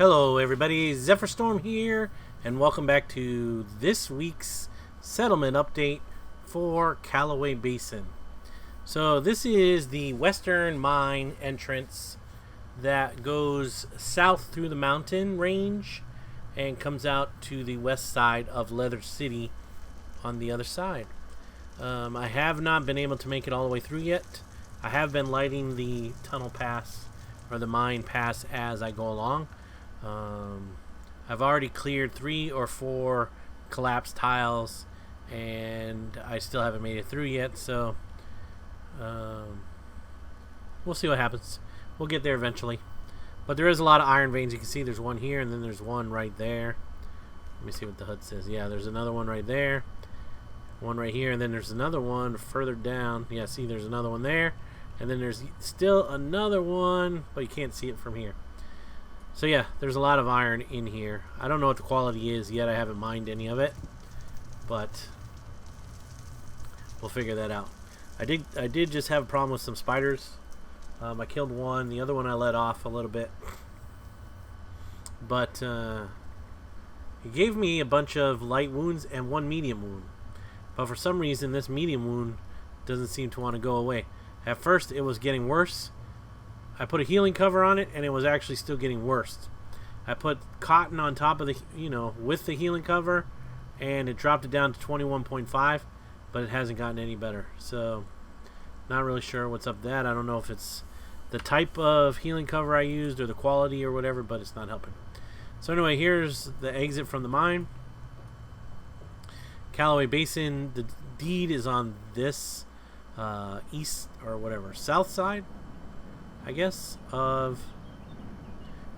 Hello everybody, Zephyr Storm here, and welcome back to this week's settlement update for Calaway Basin. So this is the western mine entrance that goes south through the mountain range and comes out to the west side of Leather City on the other side. I have not been able to make it all the way through yet. I have been lighting the tunnel pass or the mine pass as I go along. I've already cleared 3 or 4 collapsed tiles, and I still haven't made it through yet, so we'll see what happens. We'll get there eventually. But there is a lot of iron veins. You can see there's one here, and then there's one right there. Let me see what the HUD says. Yeah, there's another one right there, one right here, and then there's another one further down. Yeah, see, there's another one there, and then there's still another one, but you can't see it from here. So yeah, there's a lot of iron in here. I don't know what the quality is yet. I haven't mined any of it, but we'll figure that out. I did just have a problem with some spiders. I killed one. The other one I let off a little bit, but he gave me a bunch of light wounds and 1 medium wound. But for some reason, this medium wound doesn't seem to want to go away. At first, it was getting worse. I put a healing cover on it, and it was actually still getting worse. I put cotton on top of the, with the healing cover, and it dropped it down to 21.5, but it hasn't gotten any better. So, not really sure what's up with that. I don't know if it's the type of healing cover I used or the quality or whatever, but it's not helping. So anyway, here's the exit from the mine. Calaway Basin, the deed is on this east or whatever, south side, I guess, of...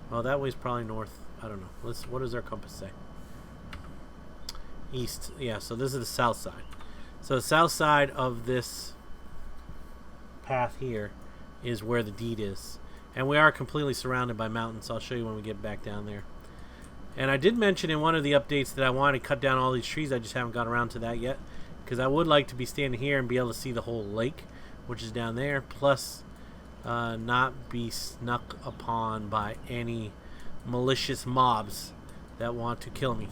Well, that way's probably north. I don't know. What does our compass say? East. Yeah, so this is the south side. So the south side of this path here is where the deed is. And we are completely surrounded by mountains. I'll show you when we get back down there. And I did mention in one of the updates that I want to cut down all these trees. I just haven't got around to that yet, because I would like to be standing here and be able to see the whole lake, which is down there, plus not be snuck upon by any malicious mobs that want to kill me.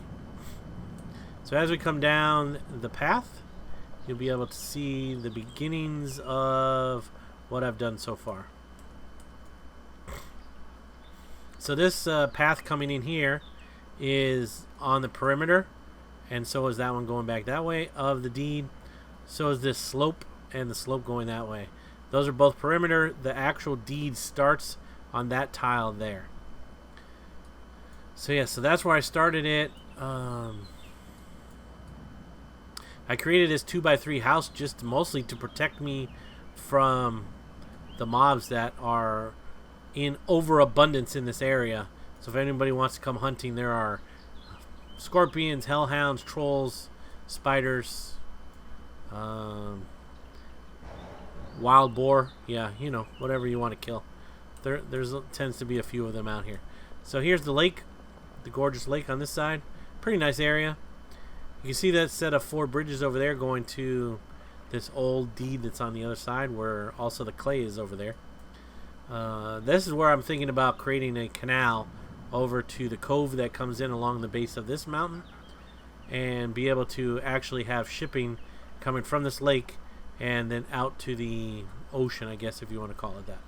So as we come down the path, you'll be able to see the beginnings of what I've done so far. So this path coming in here is on the perimeter, and so is that one going back that way of the deed. So is this slope and the slope going that way. Those are both perimeter. The actual deed starts on that tile there. So yeah, so that's where I started it. I created this 2x3 house just mostly to protect me from the mobs that are in overabundance in this area. So if anybody wants to come hunting, there are scorpions, hellhounds, trolls, spiders, wild boar, yeah, whatever you want to kill. There's tends to be a few of them out here. So here's the lake, the gorgeous lake on this side. Pretty nice area. You can see that set of 4 bridges over there going to this old deed that's on the other side, where also the clay is over there. This is where I'm thinking about creating a canal over to the cove that comes in along the base of this mountain, and be able to actually have shipping coming from this lake and then out to the ocean, I guess, if you want to call it that.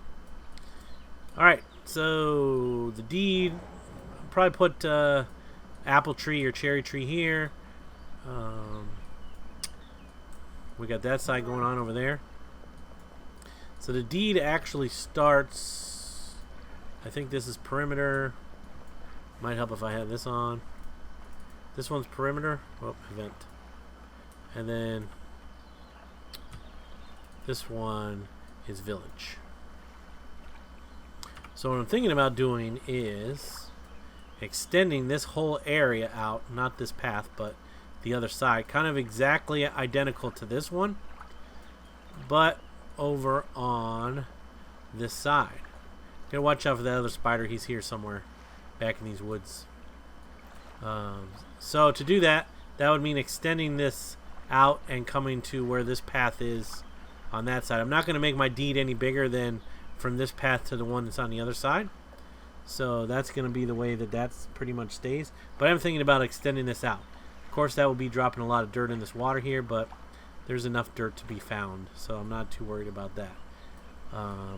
Alright, so the deed, I'll probably put apple tree or cherry tree here. We got that side going on over there. So the deed actually starts, I think this is perimeter. Might help if I had this on. This one's perimeter. Oh, event. And then this one is village. So what I'm thinking about doing is extending this whole area out, not this path, but the other side, kind of exactly identical to this one, but over on this side. Gotta watch out for that other spider. He's here somewhere back in these woods. So to do that, that would mean extending this out and coming to where this path is on that side. I'm not going to make my deed any bigger than from this path to the one that's on the other side. So that's going to be the way that that's pretty much stays. But I'm thinking about extending this out. Of course, that will be dropping a lot of dirt in this water here, but there's enough dirt to be found, so I'm not too worried about that.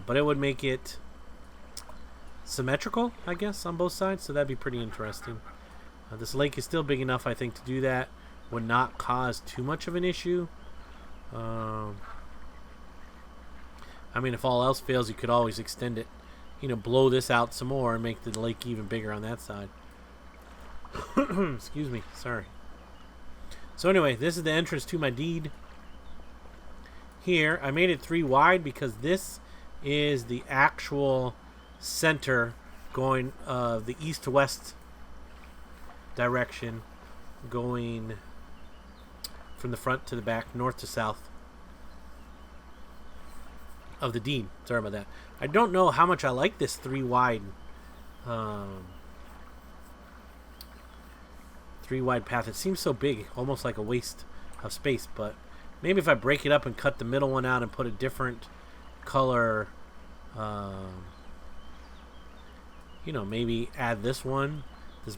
But it would make it symmetrical, I guess, on both sides, so that'd be pretty interesting. This lake is still big enough, I think, to do that. Would not cause too much of an issue. I mean, if all else fails, you could always extend it. You know, blow this out some more and make the lake even bigger on that side. Excuse me, sorry. So anyway, this is the entrance to my deed. Here, I made it 3 wide because this is the actual center going the east to west direction, going from the front to the back, north to south of the deed. Sorry about that. I don't know how much I like this 3 wide 3 wide path. It seems so big, almost like a waste of space, but maybe if I break it up and cut the middle one out and put a different color, you know, maybe add this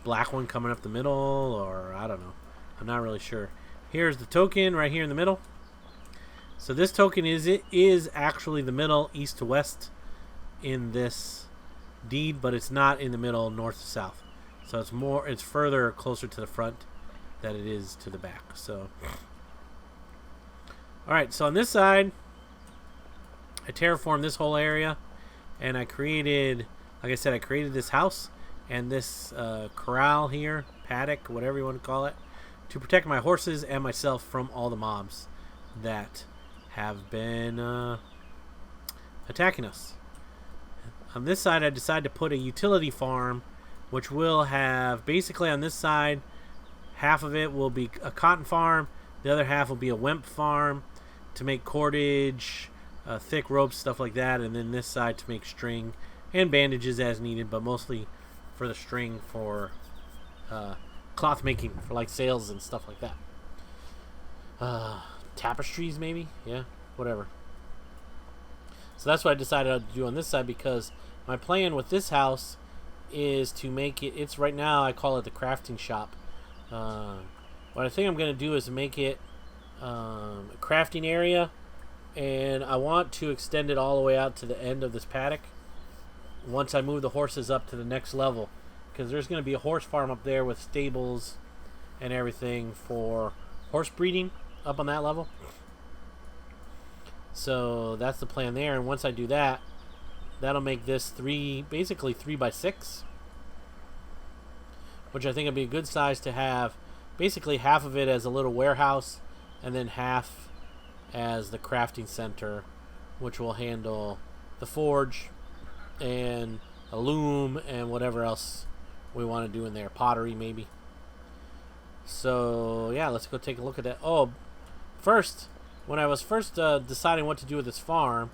black one coming up the middle, or I don't know. I'm not really sure. Here's the token right here in the middle. So this token is actually the middle, east to west in this deed, but it's not in the middle, north to south. So it's further closer to the front than it is to the back. So alright, so on this side, I terraformed this whole area, and I created, like I said, I created this house and this corral here, paddock, whatever you want to call it, to protect my horses and myself from all the mobs that have been attacking us. On this side, I decided to put a utility farm, which will have, basically on this side, half of it will be a cotton farm, the other half will be a wemp farm to make cordage, thick ropes, stuff like that, and then this side to make string and bandages as needed, but mostly for the string for cloth making, for like sails and stuff like that. Tapestries maybe? Yeah, whatever. So that's what I decided to do on this side, because my plan with this house is to make it, it's right now I call it the crafting shop. What I think I'm going to do is make it a crafting area, and I want to extend it all the way out to the end of this paddock once I move the horses up to the next level, because there's going to be a horse farm up there with stables and everything for horse breeding up on that level. So that's the plan there, and once I do that, that'll make this basically 3 by 6, which I think would be a good size to have basically half of it as a little warehouse and then half as the crafting center, which will handle the forge and a loom and whatever else we want to do in there, pottery maybe. So yeah, let's go take a look at that. Oh, first, when I was first deciding what to do with this farm,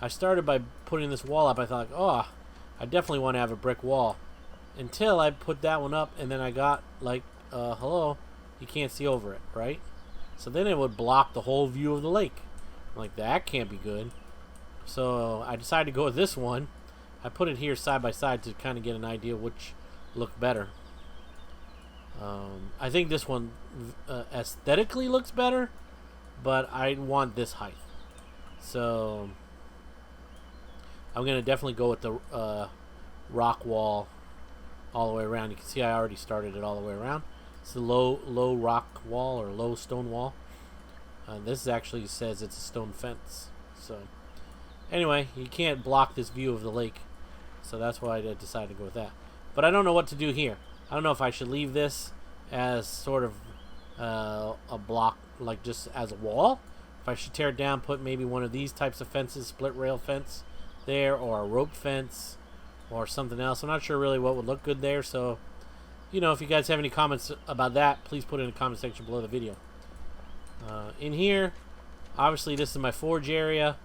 I started by putting this wall up. I thought, oh, I definitely want to have a brick wall, until I put that one up, and then I got like, hello, you can't see over it, right? So then it would block the whole view of the lake. I'm like, that can't be good. So I decided to go with this one. I put it here side by side to kind of get an idea which looked better. I think this one aesthetically looks better, but I want this height. So I'm going to definitely go with the rock wall all the way around. You can see I already started it all the way around. It's a low rock wall, or low stone wall. This actually says it's a stone fence. So anyway, you can't block this view of the lake, so that's why I decided to go with that. But I don't know what to do here. I don't know if I should leave this as sort of a block, like just as a wall. If I should tear it down, put maybe one of these types of fences, split rail fence there, or a rope fence, or something else. I'm not sure really what would look good there, so you know, if you guys have any comments about that, please put it in the comment section below the video. In here, obviously this is my forge area,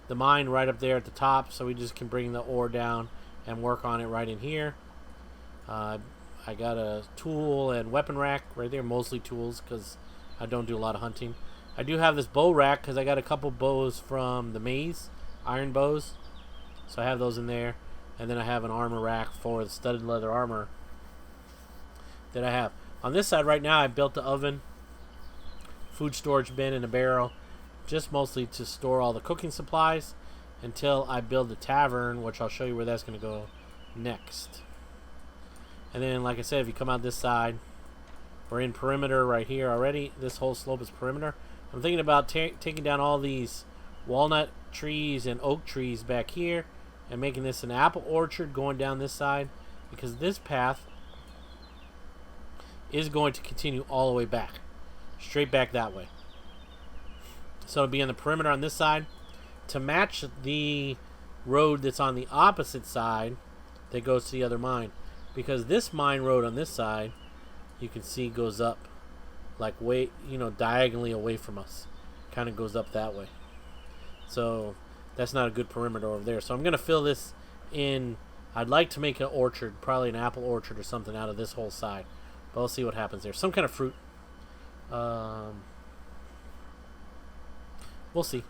the mine right up there at the top, so we just can bring the ore down and work on it right in here. I got a tool and weapon rack right there, mostly tools because I don't do a lot of hunting. I do have this bow rack because I got a couple bows from the maze, iron bows, so I have those in there. And then I have an armor rack for the studded leather armor that I have. On this side right now, I built the oven, food storage bin, and a barrel, just mostly to store all the cooking supplies until I build the tavern, which I'll show you where that's going to go next. And then, like I said, if you come out this side, we're in perimeter right here already. This whole slope is perimeter. I'm thinking about taking down all these walnut trees and oak trees back here and making this an apple orchard going down this side, because this path is going to continue all the way back, straight back that way. So it'll be on the perimeter on this side to match the road that's on the opposite side that goes to the other mine, because this mine road on this side, you can see, goes up like way, diagonally away from us. Kind of goes up that way. So that's not a good perimeter over there. So I'm going to fill this in. I'd like to make an orchard, probably an apple orchard or something out of this whole side. But we'll see what happens there. Some kind of fruit. We'll see.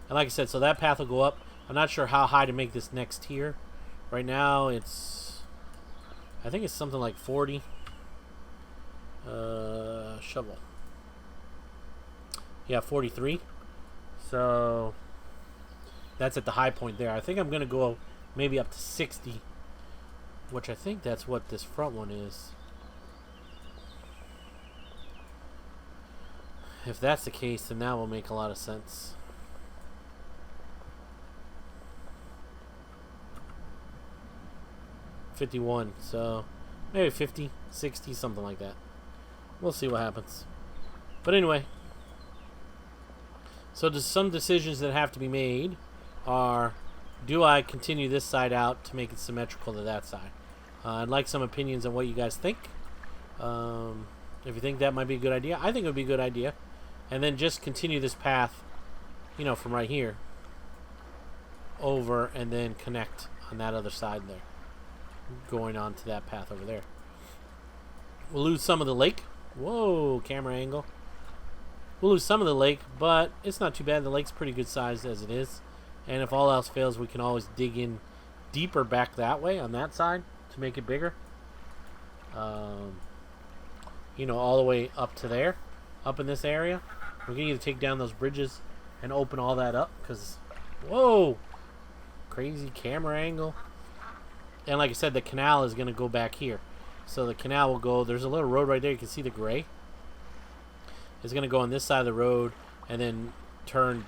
And like I said, so that path will go up. I'm not sure how high to make this next tier. Right now I think it's something like 40. Shovel. Yeah, 43. So that's at the high point there. I think I'm gonna go maybe up to 60, which I think that's what this front one is. If that's the case, then that will make a lot of sense. $51, so maybe 50, 60, something like that. We'll see what happens. But anyway, so there's some decisions that have to be made are, do I continue this side out to make it symmetrical to that side? I'd like some opinions on what you guys think. If you think that might be a good idea, I think it would be a good idea. And then just continue this path, from right here over and then connect on that other side there, going on to that path over there. We'll lose some of the lake. Whoa, camera angle. We'll lose some of the lake, but it's not too bad. The lake's pretty good size as it is. And if all else fails, we can always dig in deeper back that way on that side to make it bigger. All the way up to there, up in this area. We can either take down those bridges and open all that up, because, whoa, crazy camera angle. And like I said, the canal is going to go back here. So the canal will go, there's a little road right there. You can see the gray. It's going to go on this side of the road and then turn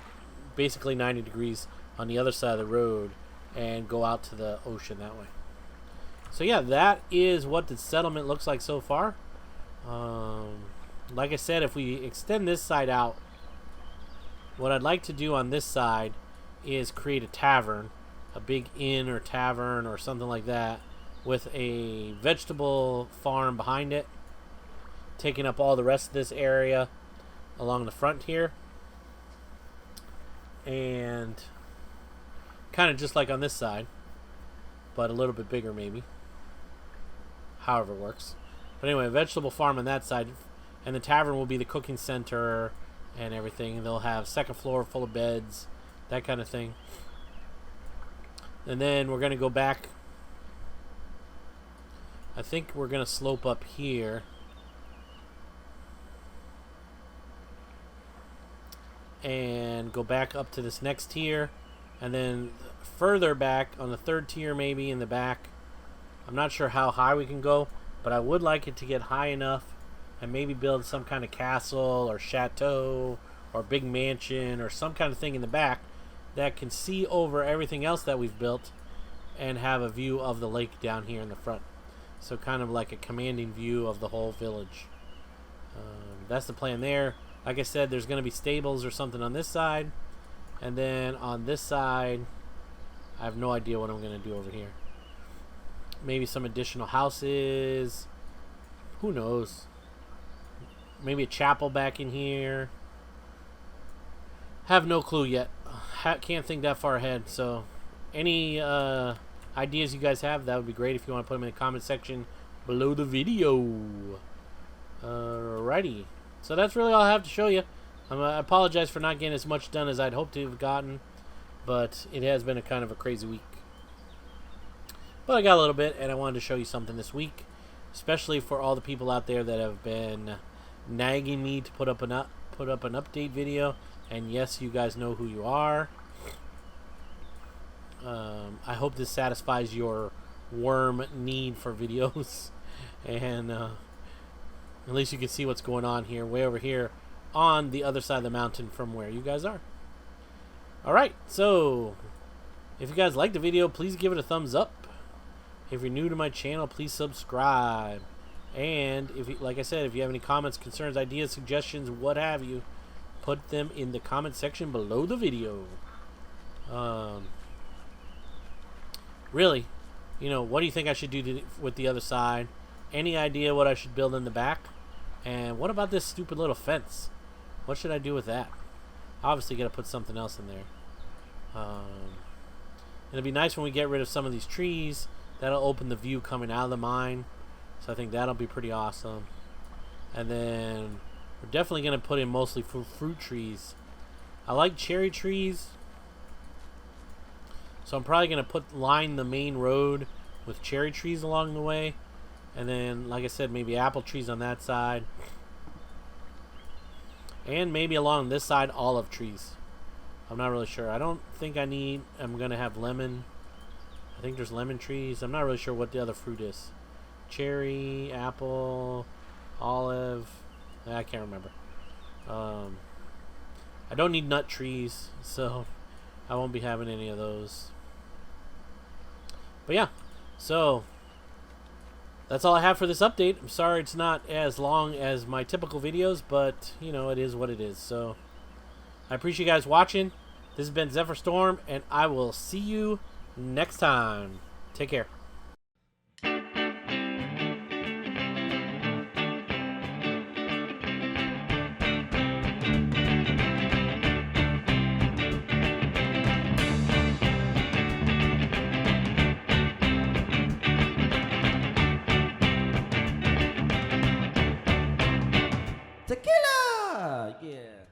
basically 90 degrees on the other side of the road and go out to the ocean that way. So yeah, that is what the settlement looks like so far. Like I said, if we extend this side out, what I'd like to do on this side is create a tavern, a big inn or tavern or something like that, with a vegetable farm behind it, taking up all the rest of this area along the front here, and kind of just like on this side, but a little bit bigger maybe, however it works. But anyway, a vegetable farm on that side, and the tavern will be the cooking center and everything. They'll have second floor full of beds, that kind of thing. And then we're going to go back. I think we're going to slope up here. And go back up to this next tier. And then further back on the third tier, maybe in the back. I'm not sure how high we can go, but I would like it to get high enough and maybe build some kind of castle or chateau or big mansion or some kind of thing in the back that can see over everything else that we've built and have a view of the lake down here in the front. So kind of like a commanding view of the whole village. That's the plan there. Like I said, there's going to be stables or something on this side. And then on this side, I have no idea what I'm going to do over here. Maybe some additional houses. Who knows? Maybe a chapel back in here. Have no clue yet. Can't think that far ahead. So any ideas you guys have, that would be great if you want to put them in the comment section below the video. Alrighty. So that's really all I have to show you. I apologize for not getting as much done as I'd hoped to have gotten, but it has been a kind of a crazy week. But I got a little bit, and I wanted to show you something this week, especially for all the people out there that have been nagging me to put up an update video. And yes, you guys know who you are. I hope this satisfies your Wurm need for videos, and at least you can see what's going on here, way over here on the other side of the mountain from where you guys are. Alright, so if you guys like the video, please give it a thumbs up. If you're new to my channel, please subscribe. And if you, like I said, if you have any comments, concerns, ideas, suggestions, what have you, put them in the comment section below the video. Really, you know, what do you think I should do with the other side? Any idea what I should build in the back? And what about this stupid little fence? What should I do with that? Obviously, got to put something else in there. It'll be nice when we get rid of some of these trees. That'll open the view coming out of the mine. So I think that'll be pretty awesome. And then we're definitely going to put in mostly fruit trees. I like cherry trees. So I'm probably going to line the main road with cherry trees along the way. And then, like I said, maybe apple trees on that side. And maybe along this side, olive trees. I'm not really sure. I don't think I'm going to have lemon. I think there's lemon trees. I'm not really sure what the other fruit is. Cherry, apple, olive. I can't remember. I don't need nut trees, so I won't be having any of those. But yeah, so that's all I have for this update. I'm sorry it's not as long as my typical videos, but you know, it is what it is. So I appreciate you guys watching. This has been Zephyr Storm, and I will see you next time. Take care.